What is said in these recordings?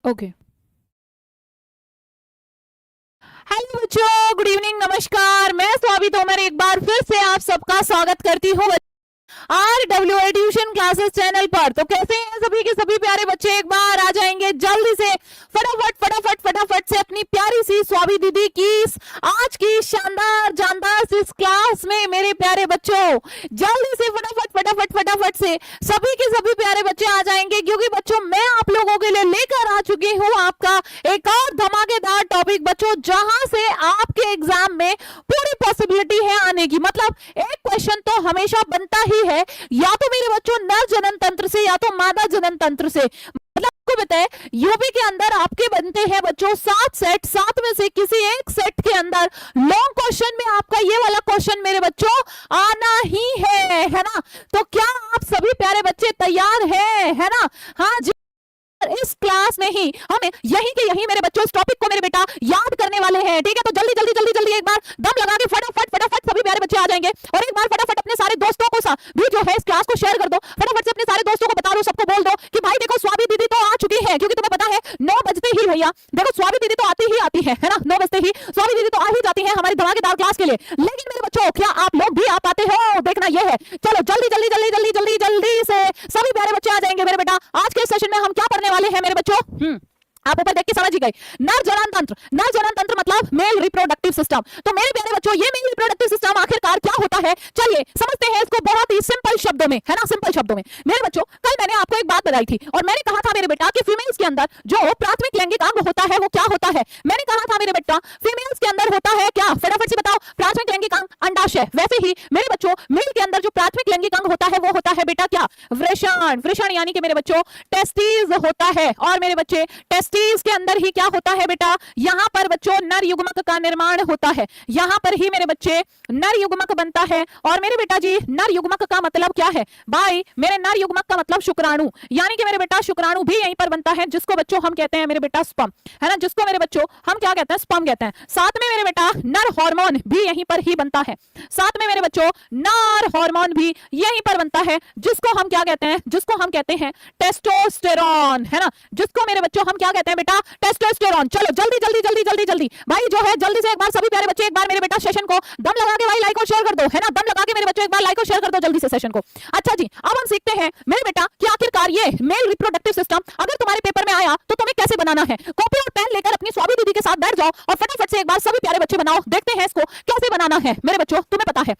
Okay. Hello बच्चों, good evening, नमस्कार। मैं स्वाति तोमर एक बार फिर से आप सबका स्वागत करती हूँ RWA ट्यूशन क्लासेस चैनल पर। तो कैसे हैं सभी के सभी प्यारे बच्चे? एक बार आ जाएंगे जल्दी से फटाफट से अपनी प्यारी सी स्वाति दीदी की आज की शानदार जानदार इस क्लास में मेरे प्यारे बच्चों, जल्दी से फटाफट से सभी के सभी प्यारे बच्चे आ जाएंगे, क्योंकि बच्चों मैं आप लोगों के लिए लेकर आ चुकी हूँ आपका एक और धमाकेदार टॉपिक बच्चों, जहां से आपके एग्जाम में पूरी पॉसिबिलिटी है आने की। मतलब एक क्वेश्चन तो हमेशा बनता ही है, या तो मेरे बच्चों नर जनन तंत्र से या तो मादा जनन तंत्र से। मतलब आपको बताए यूपी के अंदर आपके बनते हैं बच्चों 7 सेट, 7 में से किसी एक सेट के अंदर लॉन्ग क्वेश्चन में आपका ये वाला क्वेश्चन मेरे बच्चों आना ही है ना? तो क्या आप सभी प्यारे बच्चे तैयार हैं, है ना? हाँ जी, इस क्लास में ही हमें यही के यही मेरे बच्चों इस टॉपिक को मेरे बेटा याद करने वाले हैं। ठीक है, तो जल्दी एक बार दम लगा के फटाफट सभी प्यारे बच्चे आ जाएंगे, और एक बार फटाफट अपने सारे दोस्तों को भी जो है इस क्लास को शेयर कर दो। फटाफट से अपने सारे दोस्तों को बता दो, सबको बोल दो कि भाई देखो स्वाति दीदी तो आ चुकी है, क्योंकि तुम्हें पता है 9 बजते ही भैया देखो स्वाति दीदी तो आती है ना? 9 बजते ही स्वाति दीदी तो आ ही जाती है हमारी धमाकेदार क्लास के लिए। लेकिन मेरे बच्चों क्या आप लोग भी आ पाते हो? देखना ये है। चलो जल्दी से सभी प्यारे बच्चे आ जाएंगे मेरे बेटा। आज के सेशन में हम क्या पढ़ने वाले हैं मेरे बच्चों? आप ऊपर देख के समझ ही गए। नर जनन तंत्र मतलब मेल रिप्रोडक्टिव सिस्टम। तो मेरे प्यारे बच्चों ये मेल रिप्रोडक्टिव सिस्टम आखिरकार क्या होता है, चलिए समझते हैं इसको बहुत ही सिंपल शब्दों में, है ना? सिंपल शब्दों में मेरे बच्चों, कल मैंने आपको एक बात बताई थी और मैंने कहा था मेरे बेटा कि फीमेल्स के अंदर जो प्राथमिक लैंगिक अंग होता है वो क्या होता है। मैंने कहा था मेरे बेटा फीमेल्स के अंदर होता है क्या? फटाफट से बताओ। प्राथमिक लैंगिक अंग अंडाशय। वैसे ही मेरे बच्चों मेल के अंदर जो प्राथमिक लैंगिक अंग होता है वो होता है बेटा क्या? वृषण यानी कि मेरे बच्चों टेस्टिस होता है। और मेरे बच्चे टेस्टिस के अंदर ही क्या होता है बेटा? यहां पर बच्चों नर युग्मक का निर्माण होता है। यहां पर ही मेरे बच्चे नर युग्मक बनता है। और मेरे बेटा जी नर युग्मक का मतलब क्या है भाई? मेरे नर युग्मक का मतलब शुक्राणु, यानी कि मेरे बेटा शुक्राणु भी यहीं पर बनता है, जिसको बच्चों हम कहते हैं मेरे बेटा स्पर्म, है ना? जिसको मेरे बच्चों हम क्या कहते हैं? स्पर्म कहते हैं। साथ में मेरे बेटा नर हार्मोन भी यहीं पर ही बनता है। साथ में मेरे बच्चों नर हार्मोन भी यहीं पर बनता है, जिसको हम क्या कहते हैं? जिसको हम कहते हैं टेस्टोस्टेरॉन, है ना? जिसको मेरे बच्चों हम क्या कहते हैं बेटा? टेस्टोस्टेरॉन। चलो जल्दी भाई जो है जल्दी से एक बार सभी प्यारे बच्चे एक बार मेरे बेटा सेशन को दम लगा के भाई लाइक और शेयर कर दो, है ना? दम लगा के मेरे बच्चों एक बार लाइक और शेयर कर दो जल्दी से सेशन को। अच्छा जी, अब हम सीखते हैं मेरे बेटा कि आखिरकार ये मेल रिप्रोडक्टिव सिस्टम अगर तुम्हारे पेपर में आया तो तुम्हें कैसे बनाना है। कॉपी और पेन लेकर अपनी स्वाति दीदी के साथ बैठ जाओ और फटाफट से एक बार सभी प्यारे बच्चे बनाओ। देखते हैं इसको कैसे बनाना है मेरे बच्चों। तुम्हें पता है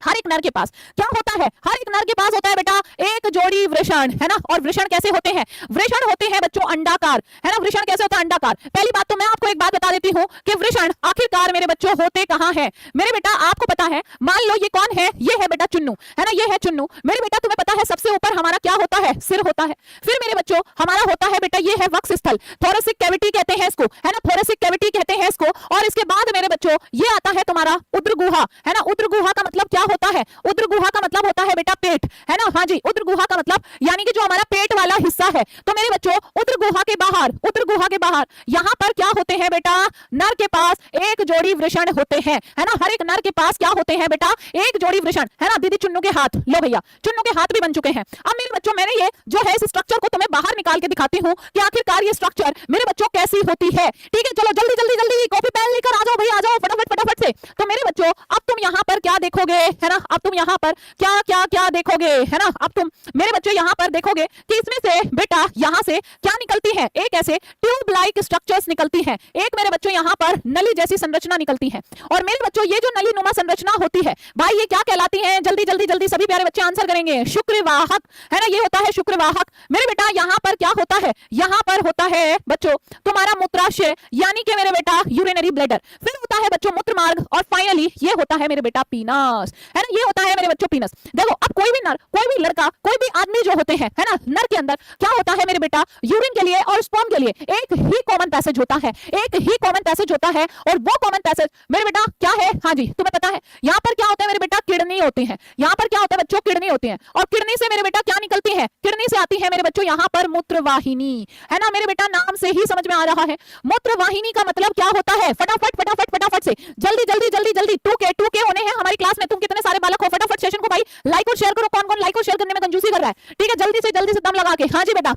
हर एक नर के पास क्या होता है? हर एक नर के पास होता है बेटा एक जोड़ी वृषण, है ना? और वृषण कैसे होते हैं? वृषण होते हैं बच्चों अंडाकार, है ना? वृषण कैसे होता है? अंडाकार। पहली बात तो मैं आपको एक बात बता देती हूं कि वृषण आखिरकार मेरे बच्चों होते कहां हैं मेरे बेटा? आपको पता है, मान लो ये कौन है? ये है बेटा चुन्नू, है ना? ये है चुन्नू मेरे बेटा। तुम्हें पता है सबसे ऊपर हमारा क्या होता है? सिर होता है। फिर मेरे बच्चों हमारा होता है बेटा ये है वक्ष स्थल, थोरेसिक कैविटी कहते हैं इसको, है ना? थोरेसिक कैविटी कहते हैं इसको। और इसके बाद मेरे बच्चों ये आता है तुम्हारा उदर गुहा, है ना? उदर गुहा का मतलब क्या होता है? उदर गुहा का मतलब होता है बेटा पेट, है ना? हाँ जी, उदर गुहा का मतलब यानी कि जो हमारा पेट वाला हिस्सा है। तो मेरे बच्चों उदर गुहा के बाहर यहां पर क्या होते हैं बेटा? नर के पास एक जोड़ी वृषण होते हैं, है ना? हर एक नर के पास क्या होते हैं बेटा? एक जोड़ी वृषण, है ना? दीदी चुन्नू के हाथ लो भैया, चुन्नू के हाथ भी बन चुके हैं। अब मेरे बच्चों मैंने ये जो है इस स्ट्रक्चर को तुम्हें बाहर निकाल के दिखाती हूँ कि आखिरकार ये स्ट्रक्चर मेरे बच्चों कैसी होती है। ठीक है, चलो जल्दी कॉपी पेन लेकर आ जाओ भैया, आ जाओ फटाफट से। तो मेरे बच्चों अब तुम यहाँ पर क्या देखोगे, है ना? अब तुम यहाँ पर क्या देखोगे, है ना? अब तुम मेरे बच्चों यहाँ पर देखोगे कि इसमें से बेटा यहाँ से क्या निकलती है? एक ऐसे ट्यूब लाइक स्ट्रक्चर्स निकलती है, एक मेरे बच्चों यहाँ पर नली जैसी संरचना निकलती है। और मेरे बच्चों ये जो नली नुमा संरचना होती है भाई ये क्या कहलाती है? जल्दी सभी प्यारे बच्चे आंसर करेंगे। शुक्रवाहक, है ना? ये होता है शुक्रवाहक। मेरे बेटा यहाँ पर क्या होता है? यहाँ पर होता है बच्चों तुम्हारा मूत्राशय, यानी कि मेरे बेटा यूरिनरी ब्लैडर। फिर होता है बच्चों मूत्र मार्ग, और फाइनली ये होता है मेरे बेटा पीनस, है ना? ये होता है मेरे बच्चों पीनस। देखो अब कोई भी नर, कोई भी लड़का, कोई भी आदमी जो होते हैं, है ना? नर के अंदर क्या होता है मेरे बेटा? यूरिन के लिए और स्पर्म के लिए एक ही कॉमन पैसेज होता है, एक ही कॉमन पैसेज होता है। और वो कॉमन पैसेज मेरे बेटा क्या है? हाँ जी, तुम्हें पता है यहाँ पर क्या होता है मेरे बेटा? किडनी होती है। यहाँ पर क्या होता है बच्चों? किडनी होती है। और किडनी से मेरे बेटा क्या निकलती है? किडनी से आती है मेरे बच्चों यहाँ पर मूत्रवाहिनी, है ना? मेरे बेटा नाम से ही समझ में आ रहा है। मूत्रवाहिनी का मतलब क्या होता है? फटाफट से जल्दी 2K होने हैं हमारी क्लास में। तुम कितने सारे बालक हो? फटाफट सेशन को भाई लाइक और शेयर करो। कौन लाइक और शेयर करने में कंजूसी कर रहा है? ठीक है, जल्दी से दम लगा के। हाँ जी बेटा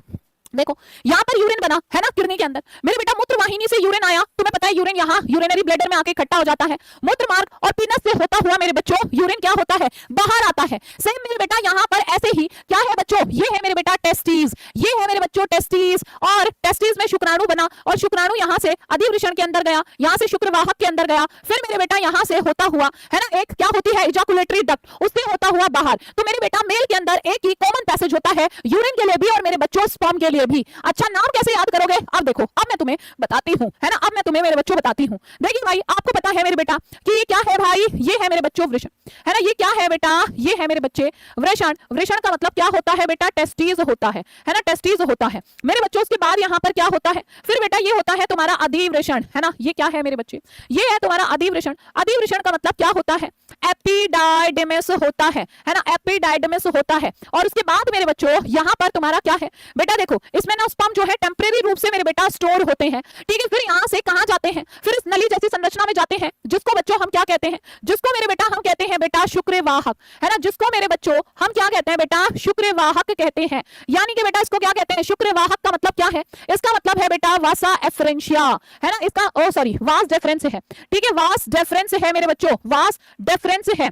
देखो यहाँ पर यूरिन बना है ना किडनी के अंदर, मेरे बेटा मूत्र वाहिनी से यूरिन आया, तुम्हें पता है यूरिन यहाँ यूरिनरी ब्लैडर में आके इकट्ठा हो जाता है, मूत्र मार्ग और पीनस से होता हुआ मेरे बच्चों यूरिन क्या होता है, बाहर आता है। सेम मेरे बेटा यहाँ पर ऐसे ही क्या है बच्चों, ये है मेरे बेटा टेस्टिस, ये है मेरे बच्चों टेस्टिस, और टेस्टिस में शुक्राणु बना और शुक्राणु यहाँ से अधिवृषण के अंदर गया, यहाँ से शुक्रवाहक के अंदर गया, फिर मेरे बेटा यहाँ से होता हुआ है ना एक क्या होती है इजैकुलेटरी डक्ट, उससे होता हुआ बाहर। तो मेरे बेटा मेल के अंदर एक ही कॉमन पैसेज होता है यूरिन के लिए भी और मेरे बच्चों स्पर्म के लिए भी। अच्छा नाम कैसे याद करोगे, अब देखो अब मैं तुम्हें बताती हूँ है ना, अब मैं तुम्हें मेरे बच्चों बताती हूँ। देखिए भाई आपको पता है मेरे बेटा कि ये क्या है भाई, ये है मेरे बच्चों वृषण है ना, ये क्या है बेटा, ये है मेरे बच्चे वृषण। वृषण का मतलब क्या होता है बेटा, टेस्टिस होता है ना, टेस्टिस होता है मेरे बच्चों। उसके बाद यहाँ पर क्या होता है, फिर बेटा ये होता है तुम्हारा अधिवृषण है ना, ये क्या है मेरे बच्चे, ये है तुम्हारा अधिवृषण। अधिवृषण का मतलब क्या होता है, एपिडाइडिमिस होता है ना, एपिडाइडिमिस होता है। और उसके बाद मेरे बच्चों यहाँ पर तुम्हारा क्या है बेटा, देखो इसमें ना स्पर्म जो है टेम्परेरी रूप से मेरे बेटा स्टोर होते हैं, ठीक है। फिर यहाँ से कहाँ जाते हैं, फिर इस नली जैसी संरचना में जाते हैं, जिसको बच्चों हम क्या कहते हैं, जिसको मेरे बेटा हम कहते हैं बेटा शुक्रवाहक है ना, जिसको मेरे बच्चों हम क्या कहते हैं बेटा, शुक्रवाहक कहते हैं। यानी कि बेटा इसको क्या कहते हैं, शुक्रवाहक का मतलब क्या है, इसका मतलब है बेटा वासा एफरेंशिया है ना, इसका ओ सॉरी वास डेफरेंस है, ठीक है, वास डेफरेंस है मेरे बच्चों, वास डेफरेंस है।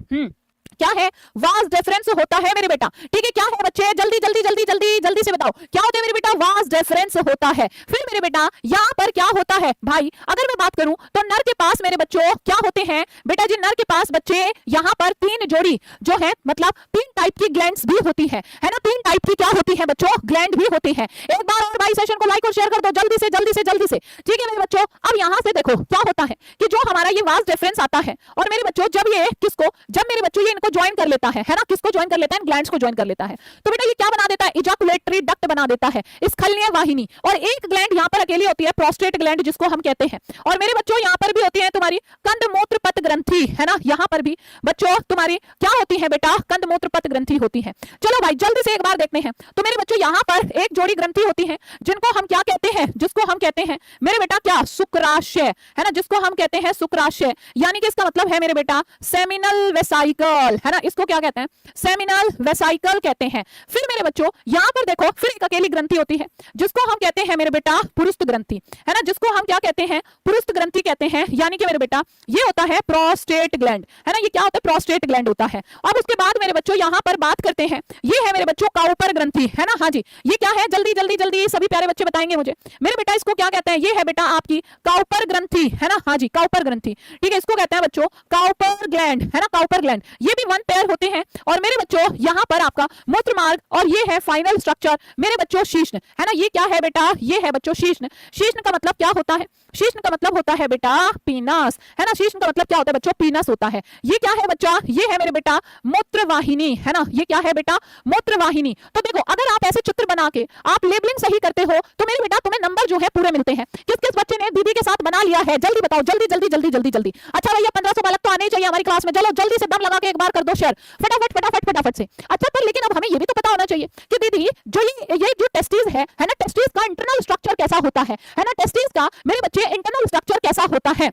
क्या है, वास डेफरेंस होता है मेरे बेटा, ठीक है। क्या है बच्चे, जल्दी जल्दी जल्दी जल्दी जल्दी से बताओ क्या होता है मेरे बेटा, वास डेफरेंस होता है। फिर मेरे बेटा यहाँ पर क्या होता है भाई, अगर मैं बात करूं तो नर के पास मेरे बच्चों क्या होते हैं बेटा जी, नर के पास बच्चे यहाँ पर 3 जोड़ी जो है मतलब 3 टाइप की ग्लैंड्स भी होती है ना, 3 टाइप की क्या होती है बच्चों, ग्लैंड भी होती है। एक बार और भाई सेशन को लाइक और शेयर कर दो जल्दी से जल्दी से जल्दी से, ठीक है मेरे बच्चों। अब यहाँ से देखो क्या होता है कि जो हमारा ये वास डेफरेंस आता है और मेरे बच्चों जब ये किसको, जब मेरे बच्चों ये इनको ज्वाइन कर लेता है ना, किसको ज्वाइन कर लेता है, ग्लैंड्स को ज्वाइन कर लेता है, तो बेटा ये क्या बना देता है, इजैकुलेटरी डक्ट बना देता है, स्खलनीय वाहिनी। और एक ग्लैंड यहाँ पर अकेली होती है, प्रोस्टेट ग्लैंड जिसको हम कहते हैं। और मेरे बच्चों यहाँ पर भी होती है तुम्हारी कंदमूत्र पथ ग्रंथि है ना, यहाँ पर भी बच्चों तुम्हारी क्या होती है बेटा, कंदमूत्र पथ ग्रंथि होती है। चलो भाई जल्दी से एक बार देखते हैं। तो मेरे बच्चों यहाँ पर एक जोड़ी ग्रंथि होती है जिनको हम क्या कहते हैं, जिसको हम कहते हैं मेरे बेटा क्या, शुक्राशय है ना, जिसको हम कहते हैं शुक्राशय। यानी कि इसका मतलब है मेरे बेटा सेमिनल वेसाइकल है ना, इसको क्या कहते हैं, सेमिनल वेसाइकल कहते हैं। फिर मेरे बच्चों यहाँ पर देखो फिर एक अकेली ग्रंथि होती है जिसको हम कहते हैं मेरे बेटा पुरुष ग्रंथि है ना, जिसको हम क्या कहते हैं, पुरुष ग्रंथि कहते हैं। यानी कि मेरे बेटा ये होता है प्रोस्टेट ग्लैंड है ना, ये क्या होता है, प्रोस्टेट ग्लैंड होता है। अब उसके बाद मेरे बच्चों यहाँ पर बात करते हैं, ये है मेरे बच्चों काउपर ग्रंथि है ना, हाँ जी ये क्या है, जल्दी जल्दी जल्दी सभी प्यारे बच्चे बताएंगे मुझे मेरे बेटा, इसको क्या कहते हैं, ये है बेटा आपकी काउपर ग्रंथि है ना, हाँ जी काउपर ग्रंथि, ठीक है, इसको कहते हैं बच्चों काउपर ग्लैंड है ना, काउपर ग्लैंड। ये भी 1 पेयर होते हैं। और मेरे बच्चों यहाँ पर आपका मूत्र मार्ग और ये है फाइनल स्ट्रक्चर मेरे बच्चों शीश्न है ना, ये क्या है बेटा, ये है बच्चों शीश्न। शीश्न का मतलब क्या होता है, शीश्न का मतलब होता है बेटा पीनस है ना, शीश्न का मतलब क्या होता है बच्चों, पीनस होता है। ये क्या है बच्चा, ये है मेरे बेटा मूत्रवाहिनी है ना, ये क्या है बेटा, मूत्रवाहिनी। तो देखो अगर आप ऐसे चित्र बना के आप लेबलिंग सही करते हो तो मेरे बेटा तुम्हें नंबर जो है पूरे मिलते हैं। किस किस बच्चे ने दीदी के साथ बना लिया है, जल्दी बताओ जल्दी जल्दी जल्दी जल्दी जल्दी। अच्छा भैया 1500 बालक तो आने ही चाहिए हमारी क्लास में, चलो जल्दी से दम लगा के एक बार कर दो शेयर, फटाफट फटाफट फटाफट से। अच्छा पर लेकिन अब हमें ये भी तो पता होना चाहिए कि दीदी जो ये जो टेस्टिस है ना, टेस्टिस का इंटरनल स्ट्रक्चर कैसा होता है ना, टेस्टिस का मेरे बच्चे इंटरनल स्ट्रक्चर कैसा होता है।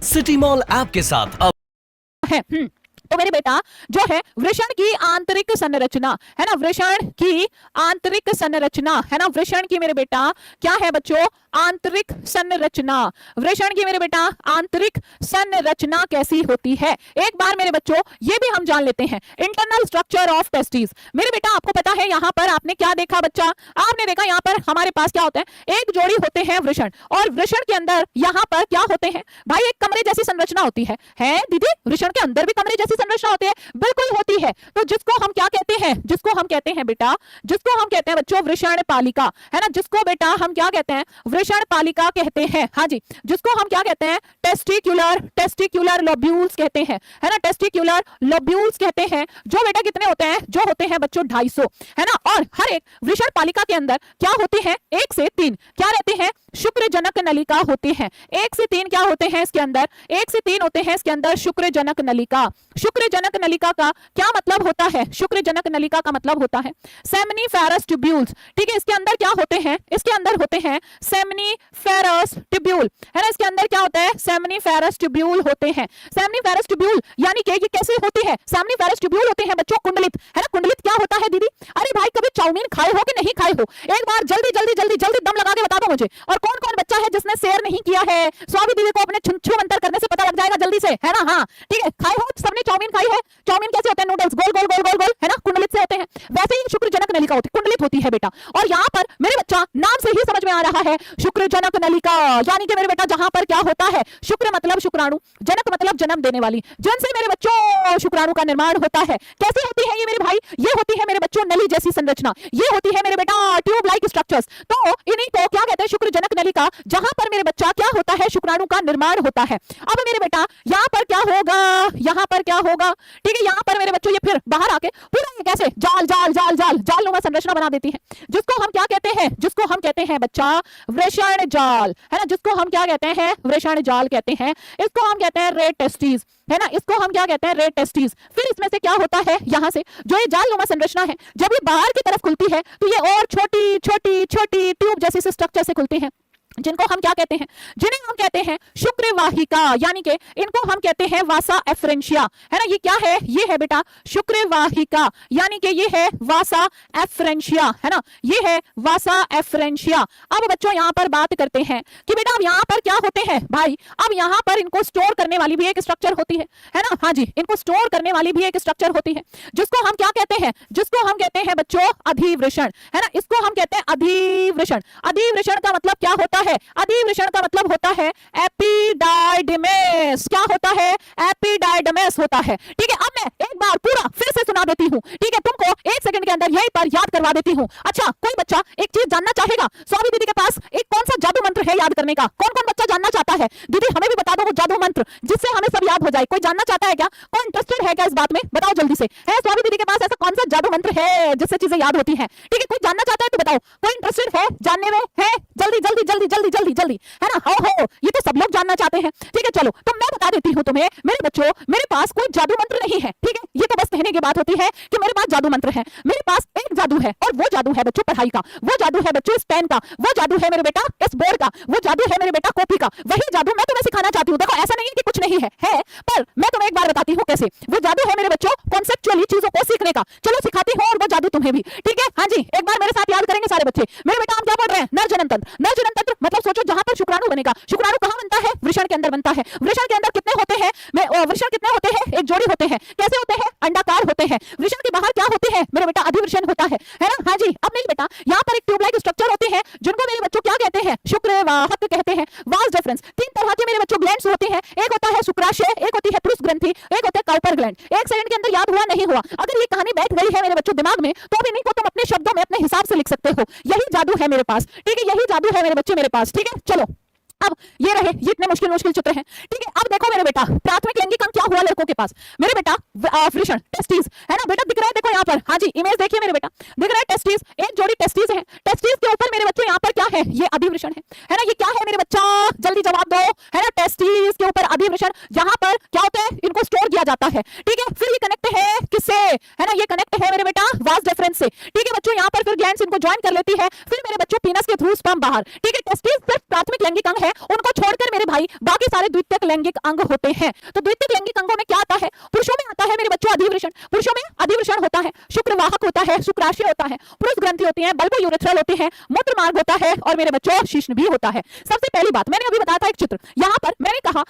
सिटी मॉल ऐप के साथ अब है तो मेरे बेटा जो है वृषण की आंतरिक संरचना है ना, वृषण की आंतरिक संरचना है ना, वृषण की मेरे बेटा क्या है बच्चों, आंतरिक संरचना। वृषण की मेरे बेटा आंतरिक संरचना कैसी होती है, एक बार मेरे बच्चों ये भी हम जान लेते हैं। इंटरनल स्ट्रक्चर ऑफ टेस्टिस, मेरे बेटा आपको पता है यहाँ पर आपने क्या देखा बच्चा, आपने देखा यहाँ पर हमारे पास क्या होता है, एक जोड़ी होते हैं वृषण, और वृषण के अंदर यहाँ पर क्या होते हैं भाई, एक कमरे जैसी संरचना होती है दीदी, वृषण के अंदर भी कमरे जैसी संरचना होती है, बिल्कुल होती है। तो जिसको हम क्या कहते हैं, जिसको हम कहते हैं बेटा, जिसको हम कहते हैं बच्चों वृषण पालिका है ना, जिसको बेटा हम क्या कहते हैं, वृषण पालिका कहते हैं, हाँ जी, जिसको हम क्या कहते हैं, टेस्टिक्युलर लोब्यूल्स कहते हैं है ना, टेस्टिक्युलर लोब्यूल्स कहते हैं। जो बेटा कितने होते हैं, जो होते हैं बच्चों 250 है ना। और हर एक वृषण पालिका के अंदर क्या होते हैं, 1 से 3 क्या रहते हैं, शुक्रजनक नलिका होते हैं। 1 से 3 क्या होते हैं इसके अंदर, 1 से 3 होते हैं इसके अंदर शुक्रजनक नलिका शुक्रजनक नलिका का क्या मतलब होता है? शुक्रजनक नलिका का मतलब होता है सेमनीफेरस ट्यूब्यूल्स। ठीक है, इसके अंदर क्या होते हैं? इसके अंदर होते हैं सेमनीफेरस ट्यूब्यूल, है ना। इसके अंदर क्या होता है? सेमनीफेरस ट्यूब्यूल होते हैं। सेमनीफेरस ट्यूब्यूल यानी कि ये कैसे होते हैं? सेमनीफेरस ट्यूब्यूल होते हैं बच्चों कुंडलित, है ना। कुंडलित क्या होता है दीदी? अरे भाई कभी चाउमीन खाए हो कि नहीं खाए हो? एक बार जल्दी जल्दी जल्दी जल्दी दम लगा के बता दो मुझे। और कौन कौन बच्चा है जिसने शेयर नहीं किया है? स्वामी दीदी को अपने छुंछू मंतर करने से पता लग जाएगा जल्दी से, है ना। हाँ ठीक है, खाए हो सबने चाउमीन खाई है। चाउमीन कैसे होते हैं? नूडल्स गोल गोल गोल गोल गोल, है ना, कुंडलित से होते हैं। वैसे ही शुक्रजनक नलिका होती कुंडलित होती है बेटा। और यहाँ पर मेरे बच्चा नाम से ही समझ में आ रहा है शुक्रजनक नलिका, यानी कि मेरे बेटा जहां पर क्या होता है? शुक्र मतलब शुक्राणु, जनक मतलब जन्म देने वाली, जिनसे मेरे बच्चों शुक्राणु का निर्माण होता है। कैसे होती है ये मेरे भाई? ये होती है मेरे बच्चों नली जैसी संरचना, ये होती है मेरे बेटा ट्यूब लाइक स्ट्रक्चर्स। तो इन्हीं को क्या कहते हैं? शुक्रजनक नलिका, जहां पर मेरे बच्चा क्या होता है? शुक्राणु का निर्माण होता है। अब मेरे बेटा यहाँ पर क्या होगा? यहाँ पर क्या होगा? ठीक है, यहाँ पर मेरे बच्चों ये फिर बाहर आके पूरा ये कैसे जाल जाल जाल जाल जालनुमा संरचना बना देती है, जिसको हम क्या कहते हैं? जिसको हम कहते हैं बच्चा वृषण जाल, है ना। जिसको हम क्या कहते हैं? वृषण जाल कहते हैं। इसको हम कहते हैं रेड टेस्टीज, है ना। इसको हम क्या कहते हैं? रेड टेस्टीज। फिर इसमें से क्या होता है? यहाँ से जो ये जालनुमा संरचना है, जब ये बाहर की तरफ खुलती है तो ये और छोटी छोटी छोटी ट्यूब जैसी स्ट्रक्चर से खुलती है, जिनको हम क्या कहते हैं? जिन्हें हम कहते हैं शुक्रवाहिका, यानी कि इनको हम कहते हैं वासा एफरेंशिया, है ना। ये क्या है? ये है बेटा शुक्रवाहिका, यानी कि ये है वासा एफरेंशिया, है ना। ये है वासा एफरेंशिया। अब बच्चों यहाँ पर बात करते हैं कि बेटा अब यहाँ पर क्या होते हैं भाई? अब यहाँ पर इनको स्टोर करने वाली भी एक स्ट्रक्चर होती है ना। हाँ जी, इनको स्टोर करने वाली भी एक स्ट्रक्चर होती है, जिसको हम क्या कहते हैं? जिसको हम कहते हैं बच्चों अधिवृषण, है ना। इसको हम कहते हैं अधिवृषण। अधिवृषण का मतलब क्या होता है? अधिवृषण का मतलब होता है एपिडाइडिमेस। क्या होता है? एपिडाइडिमेस होता है। ठीक है, अब मैं एक बार पूरा फिर से सुना देती हूँ, ठीक है, तुमको एक सेकंड के अंदर यहीं पर याद करवा देती हूँ। अच्छा, कोई बच्चा एक चीज जानना चाहेगा? स्वामी दीदी के पास एक कौन सा जादू मंत्र है याद करने का? कौन कौन बच्चा जानना चाहता है? दीदी हमें भी बता दो वो जादू मंत्र जिससे हमें सब याद हो जाए। कोई जानना चाहता है क्या? कोई इंटरेस्टेड है क्या इस बात में? बताओ जल्दी से। है स्वामी दीदी के पास ऐसा कौन सा जादू मंत्र है जिससे चीजें याद होती हैं? ठीक है, कोई जानना चाहता है तो बताओ। कोई इंटरेस्टेड है जानने में? है जल्दी जल्दी जल्दी जल्दी जल्दी जल्दी, है ना। हो ये तो सब लोग जानना चाहते हैं। ठीक है, चलो तो मैं बता देती हूँ तुम्हें मेरे बच्चों, मेरे पास कोई जादू मंत्र नहीं है। ठीक है, ये तो बस कहने की बात होती है कि मेरे पास जादू मंत्र है। मेरे पास एक जादू है और वो जादू है बच्चों पढ़ाई का, वो जादू है बच्चों इस पेन का, वो जादू है मेरे बेटा इस बोर्ड का, वो जादू है मेरे बेटा कॉपी का। वही जादू मैं तुम्हें सिखाना चाहती हूँ। देखो ऐसा नहीं है कि कुछ नहीं है पर मैं तुम्हें एक बार बताती हूँ कैसे। वो जादू है मेरे बच्चों कॉन्सेप्चुअली चीजों को सीखने का। चलो सिखाती हूँ और वो जादू तुम्हें भी। ठीक है, हाँ जी, एक बार मेरे साथ याद करेंगे सारे बच्चे। मेरे बेटा हम क्या पढ़ रहे हैं? नर जनन तंत्र। नर जनन तंत्र मतलब सोचो जहां पर शुक्राणु बनेगा। शुक्राणु कहां बनता है? वृषण के अंदर बनता है। वृषण के अंदर कितने होते हैं? वृषण कितने होते हैं? एक जोड़ी होते हैं। कैसे होते हैं? अंडाकार होते हैं। वृषण के बाहर क्या होते हैं? मेरे बेटा अधिवृषण होता है ना। हाँ जी, अब नहीं बेटा, यहाँ पर एक ट्यूबलाइक स्ट्रक्चर होते हैं जिनको मेरे बच्चों क्या कहते हैं? शुक्रवाहक कहते हैं। वास डिफरेंस, तीन तरह के मेरे बच्चों ग्लैंड्स होती हैं। एक होता है शुक्राशय, एक होती है पुरुष ग्रंथि, एक होता है काउपर ग्लैंड। एक सेकंड के अंदर याद हुआ नहीं हुआ? अगर ये कहानी बैठ गई है मेरे बच्चों दिमाग में तो अब इन्हीं को तुम अपने शब्दों में अपने हिसाब से लिख सकते हो। यही जादू है मेरे पास। ठीक है, यही जादू है मेरे बच्चे मेरे पास। ठीक है, चलो अब ये रहे, ये इतने मुश्किल मुश्किल चित्र हैं। ठीक है, अब देखो मेरे बेटा प्राथमिक लैंगिक अंग क्या हुआ लड़कों के पास? मेरे बेटा वृषण टेस्टिस, है ना बेटा, दिख रहा है देखो यहाँ पर। हाँ जी, इमेज देखिए मेरे बेटा, दिख रहा है टेस्टिस, एक जोड़ी टेस्टिस है। टेस्टिस के ऊपर मेरे बच्चों यहाँ पर क्या है? ये अधिवृषण है ना। ये क्या है मेरे बच्चा? जल्दी जवाब दो, है ना। टेस्टिस के ऊपर अधिवृषण, यहाँ पर क्या होता है? इनको स्टोर किया जाता है। ठीक है, फिर ये कनेक्ट है किससे? है ना, ये कनेक्ट है मेरे बेटा वास डिफरेंस से। ठीक है बच्चों, यहाँ पर फिर ग्लैंड्स इनको ज्वाइन कर लेती है। फिर मेरे बच्चों पीनस के थ्रू स्पर्म बाहर। ठीक है, टेस्टिस सिर्फ प्राथमिक लैंगिक अंग है, उनको छोड़कर मेरे भाई बाकी सारे द्वितीयक लैंगिक अंग होते हैं। तो द्वितीयक लैंगिक अंगों में क्या आता है? पुरुषों में आता है मेरे बच्चों अधिवृषण। पुरुषों में अधिवृषण होता है, शुक्रवाहक होता है, शुक्राशय होता है, पुरुष ग्रंथि होती है, बल्बो यूरेथ्रल होते हैं, मूत्र मार्ग होता है और मेरे बच्चों शिश्न भी होता है। सबसे पहली बात मैंने अभी बताया था एक चित्र, यहाँ पर मैंने कहा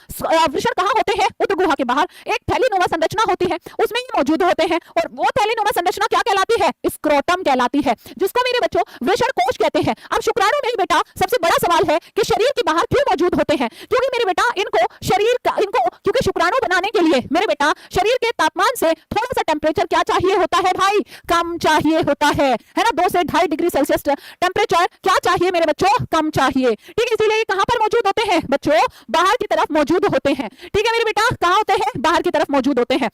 वृषण कहाँ होते हैं? उदर गुहा के बाहर एक थैलीनुमा संरचना होती है, उसमें ये मौजूद होते हैं। और वो थैलीनुमा संरचना क्या कहलाती है? स्क्रोटम कहलाती है, जिसको मेरे बच्चों वृषण कोश कहते हैं। अब शुक्राणु में बेटा सबसे बड़ा सवाल है कि शरीर के बाहर क्यों मौजूद होते हैं? क्योंकि मेरे बेटा इनको शरीर का क्योंकि शुक्राणु बनाने के लिए मेरे बेटा शरीर के तापमान से थोड़ा सा टेम्परेचर क्या चाहिए होता है भाई? कम चाहिए होता है ना। 2 से 2.5 डिग्री सेल्सियस टेम्परेचर क्या चाहिए मेरे बच्चों? कम चाहिए। ठीक है, इसीलिए कहां पर मौजूद होते हैं बच्चों? बाहर की तरफ मौजूद होते हैं। ठीक है मेरे बेटा, कहां होते हैं? बाहर की तरफ मौजूद होते हैं।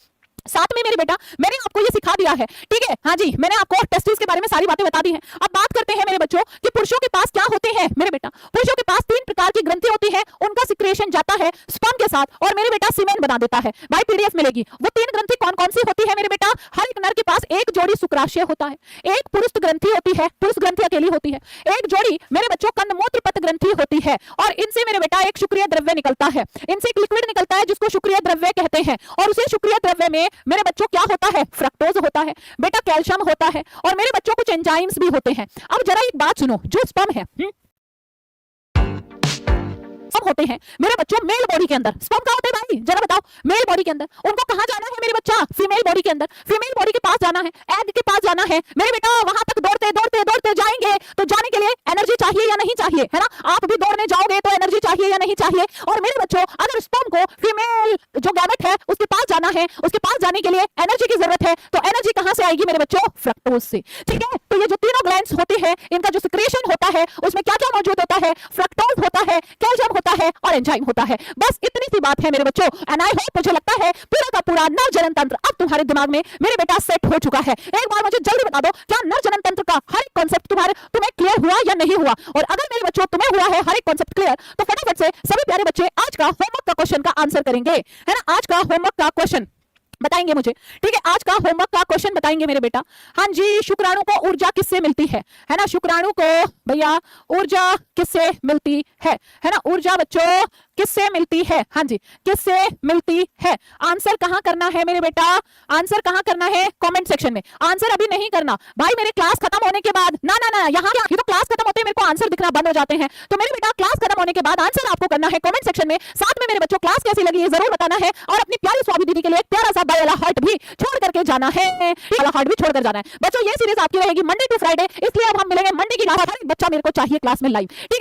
साथ में मेरे बेटा मैंने आपको ये सिखा दिया है। ठीक है, हाँ जी, मैंने आपको टेस्टिस के बारे में सारी बातें बता दी हैं। अब बात करते हैं मेरे बच्चों कि पुरुषों के पास क्या होते हैं? मेरे बेटा पुरुषों के पास 3 प्रकार की ग्रंथि होती है, उनका सिक्रेशन जाता है स्पर्म के साथ और मेरे बेटा सीमेन बना देता है। भाई पीडीएफ मिलेगी। वो 3 ग्रंथि कौन कौन सी होती है मेरे बेटा? हर एक नर के पास एक जोड़ी शुक्राशय होता है, एक पुरुष ग्रंथि होती है, पुरुष ग्रंथि अकेली होती है, एक जोड़ी मेरे बच्चों कंदमूत्र पथ ग्रंथि होती है और इनसे मेरे बेटा एक शुक्रिय द्रव्य निकलता है, इनसे एक लिक्विड निकलता है जिसको शुक्रिय द्रव्य कहते हैं और उसे शुक्रिय द्रव्य में मेरे बच्चों क्या होता है? फ्रक्टोज होता है बेटा, कैल्शियम होता है और मेरे बच्चों कुछ एंजाइम्स भी होते हैं। अब जरा एक बात सुनो, जो स्पर्म है होते हैं मेरे बच्चों मेल बॉडी के अंदर, स्पर्म कहां होते हैं भाई जरा बताओ? मेल बॉडी के अंदर। उनको कहां जाना है मेरे बच्चा? फीमेल बॉडी के अंदर, फीमेल बॉडी के पास जाना है, एग के पास जाना है मेरे बेटा। वहां तक दौड़ते दौड़ते दौड़ते जाएंगे तो जाने के लिए एनर्जी चाहिए या नहीं चाहिए, है ना? आप भी दौड़ने जाओगे तो एनर्जी चाहिए या नहीं चाहिए? और मेरे बच्चों अगर स्पर्म को फीमेल जो गैमेट है उसके पास जाना है, उसके पास जाने के लिए एनर्जी की जरूरत है, तो एनर्जी कहां से आएगी मेरे बच्चों? फ्रक्टोज से। ठीक है, तो ये जो तीनों ग्लैंड्स होती है इनका जो सिक्रेशन होता है उसमें क्या क्या मौजूद होता है? फ्रक्टोज होता है, कैल्शियम होता है और एंजाइम होता है। बस इतनी सी बात है मेरे बच्चों। एंड आई होप, मुझे लगता है पूरा का पूरा नर जनन तंत्र अब तुम्हारे दिमाग में मेरे बेटा सेट हो चुका है। एक बार मुझे जल्दी बता दो, क्या नर जनन तंत्र का हर एक कॉन्सेप्ट तुम्हें क्लियर हुआ या नहीं हुआ? और अगर मेरे बच्चों तुम्हें हुआ है हर एक कॉन्सेप्ट क्लियर, तो फटाफट से सभी प्यारे बच्चे आज का होमवर्क का क्वेश्चन का आंसर करेंगे, है ना? आज का होमवर्क का क्वेश्चन बताएंगे मुझे, ठीक है? आज का होमवर्क का क्वेश्चन बताएंगे मेरे बेटा। हाँ जी, शुक्राणु को ऊर्जा किससे मिलती है ना? शुक्राणु को भैया ऊर्जा किससे मिलती है ना? ऊर्जा बच्चों किससे मिलती है? हाँ जी, किससे मिलती है? आंसर कहां करना है मेरे बेटा? आंसर कहां करना है? कमेंट सेक्शन में। आंसर अभी नहीं करना भाई, मेरे क्लास खत्म होने के बाद। ना ना ना, यहाँ क्या, ये तो क्लास खत्म होते हैं मेरे को आंसर दिखना बंद हो जाते हैं। तो मेरे बेटा क्लास खत्म होने के बाद आंसर आपको करना है कमेंट सेक्शन में। साथ में मेरे बच्चों क्लास कैसी लगी ये जरूर बताना है और अपनी प्यारी स्वामी दीदी के लिए एक प्यारा सा बाय वाला हार्ट भी छोड़ करके जाना है, वाला हार्ट भी छोड़ कर जाना है। बच्चों ये सीरीज आपकी रहेगी मंडे टू फ्राइडे, इसलिए अब हम मिलेंगे मंडे की क्लास। हर एक बच्चा मेरे को चाहिए क्लास में लाइव, ठीक है?